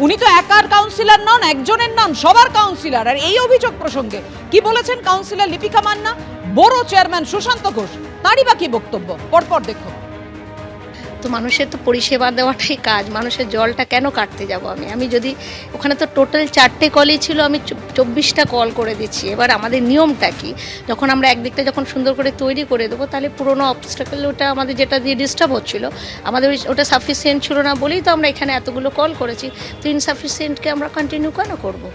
উনি তো একার কাউন্সিলর নন, একজনের নন, সবার কাউন্সিলর। আর এই অভিযোগ প্রসঙ্গে কি বলেছেন কাউন্সিলর লিপিকা মান্না, বড় চেয়ারম্যান সুশান্ত ঘোষ, তারই বা কি বক্তব্য, পরপর দেখো। তো মানুষের তো পরিষেবা দেওয়াটাই কাজ, মানুষের জলটা কেন কাটতে যাব আমি যদি ওখানে তো টোটাল 4টে কলই ছিল, আমি 24টা কল করে দিচ্ছি। এবার আমাদের নিয়মটা কি, যখন আমরা একদিকটা যখন সুন্দর করে তৈরি করে দেবো, তাহলে পুরোনো অবস্ট্রাকল ওটা আমাদের যেটা দিয়ে ডিস্টার্ব হচ্ছিল, আমাদের ওটা সাফিসিয়েন্ট ছিল না বলেই তো আমরা এখানে এতগুলো কল করেছি। তো ইনসাফিসিয়েন্টকে আমরা কন্টিনিউ কেন করবো?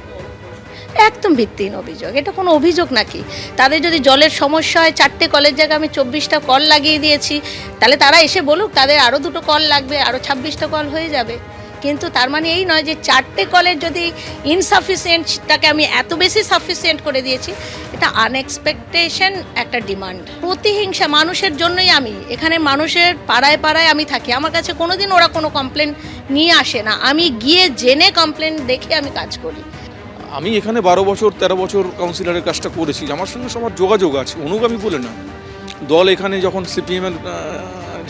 একদম ভিত্তিহীন অভিযোগ, এটা কোনো অভিযোগ নাকি? তাদের যদি জলের সমস্যা হয়, 4টে কলের জায়গায় আমি 24টা কল লাগিয়ে দিয়েছি, তাহলে তারা এসে বলুক তাদের আরও 2টো কল লাগবে, আরও 26টা কল হয়ে যাবে। কিন্তু তার মানে এই নয় যে 4টে কলের যদি ইনসাফিসিয়েন্টটাকে আমি এত বেশি সাফিসিয়েন্ট করে দিয়েছি। এটা আনএক্সপেকটেশন একটা ডিমান্ড, প্রতিহিংসা। মানুষের জন্যই আমি এখানে, মানুষের পাড়ায় পাড়ায় আমি থাকি, আমার কাছে কোনোদিন ওরা কোনো কমপ্লেন নিয়ে আসে না, আমি গিয়ে জেনে কমপ্লেন দেখে আমি কাজ করি। আমি এখানে 12 বছর 13 বছর কাউন্সিলরের কাজটা করেছি, আমার সঙ্গে সবার যোগাযোগ আছে, অনুগামী বলে না। দল এখানে যখন সিপিএমের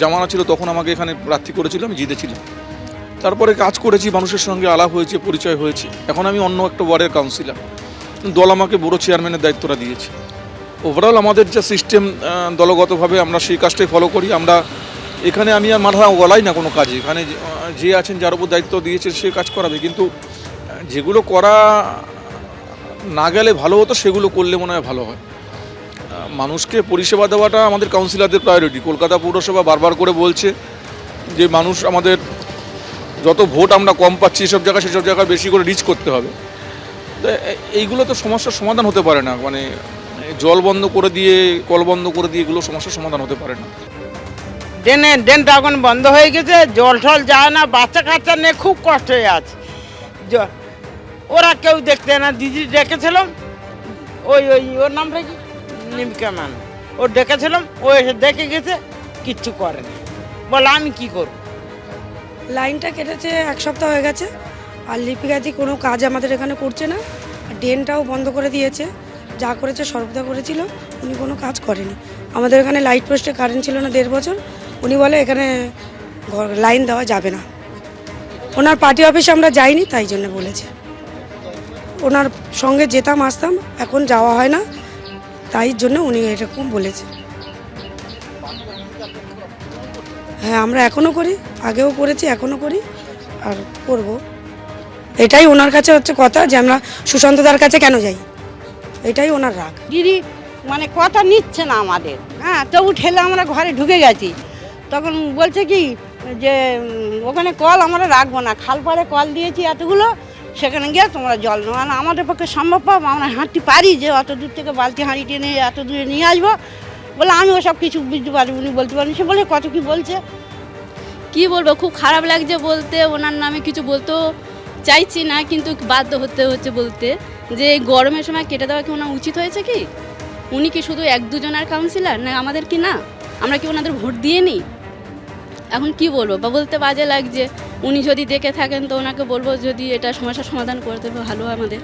জামানা ছিল তখন আমাকে এখানে প্রার্থী করেছিল, আমি জিতেছিলাম। তারপরে কাজ করেছি, মানুষের সঙ্গে আলাপ হয়েছে, পরিচয় হয়েছে। এখন আমি অন্য একটা ওয়ার্ডের কাউন্সিলর, দল আমাকে বড় চেয়ারম্যানের দায়িত্বটা দিয়েছে। ওভারঅল আমাদের যে সিস্টেম, দলগতভাবে আমরা সেই কাজটাই ফলো করি। আমরা এখানে আমি আর মাথা গলাই না কোনো কাজে, এখানে যে আছেন যার উপর দায়িত্ব দিয়েছে সে কাজ করাবে, কিন্তু যেগুলো করা না গেলে ভালো হতো সেগুলো করলে মনে হয় ভালো হয়। মানুষকে পরিষেবা দেওয়াটা আমাদের কাউন্সিলরদের প্রায়োরিটি। কলকাতা পৌরসভা বারবার করে বলছে যে মানুষ আমাদের যত ভোট আমরা কম পাচ্ছি সেসব জায়গায় বেশি করে রিচ করতে হবে। তো এইগুলো তো সমস্যার সমাধান হতে পারে না, মানে জল বন্ধ করে দিয়ে, কল বন্ধ করে দিয়ে এগুলো সমস্যার সমাধান হতে পারে না। ড্রেনটা এখন বন্ধ হয়ে গেছে, জল টল যায় না, বাচ্চা কাচ্চা নিয়ে খুব কষ্ট হয়ে আছে। ওরা কেউ দেখতে না, দিদি ডেকেছিলাম, ওর নামটা কি, নিমিকা মান, ও ডেকেছিলাম, ও এসে দেখে গেছে, কিচ্ছু করেনি। বলে আমি কি করব? লাইনটা কেটেছে 1 সপ্তাহ হয়ে গেছে, আর লিপিকাদি কোনো কাজ আমাদের এখানে করছে না। ড্রেনটাও বন্ধ করে দিয়েছে, যা করেছে সর্বদা করেছিল, উনি কোনো কাজ করেনি। আমাদের এখানে লাইট পোস্টে কারেন্ট ছিল না 1.5 বছর, উনি বলে এখানে লাইন দেওয়া যাবে না। ওনার পার্টি অফিসে আমরা যাইনি, তাই জন্য বলেছে। ওনার সঙ্গে যেতাম আসতাম, এখন যাওয়া হয় না, তাই জন্য উনি এরকম বলেছে। হ্যাঁ, আমরা এখনও করি, আগেও করেছি, এখনও করি, আর করব। এটাই ওনার কাছে হচ্ছে কথা, যে আমরা সুশান্তদার কাছে কেন যাই, এটাই ওনার রাগ। দিদি মানে কথা নিচ্ছে না আমাদের, হ্যাঁ, তবু ঠেলে আমরা ঘরে ঢুকে গেছি। তখন বলছে কি যে ওখানে কল আমরা রাখবো না, খালপাড়ে কল দিয়েছি এতগুলো, সেখানে গিয়ে তোমরা জল নেওয়া। মানে আমাদের পক্ষে সম্ভব পাবো, আমরা হাঁটতে পারি যে অত দূর থেকে বালতি হাঁড়ি টেনে এত দূরে নিয়ে আসবো? বলে আমি ওসব কিছু বুঝতে পারি, উনি বলতে পারেন। সে বলে কত কি বলছে, কি বলবো, খুব খারাপ লাগছে বলতে। ওনার নামে কিছু বলতেও চাইছি না, কিন্তু বাধ্য হতে হচ্ছে বলতে, যে এই গরমের সময় কেটে দেওয়া কি ওনার উচিত হয়েছে? কি উনি কি শুধু 1-2 জনের কাউন্সিলর না, আমাদের কি না? আমরা কি ওনাদের ভোট দিয়ে নিই? এখন কি বলবো, বা বলতে বাজে লাগছে। উনি যদি দেখে থাকেন তো ওনাকে বলবো যদি এটা সমস্যার সমাধান করে দেবে, ভালো আমাদের।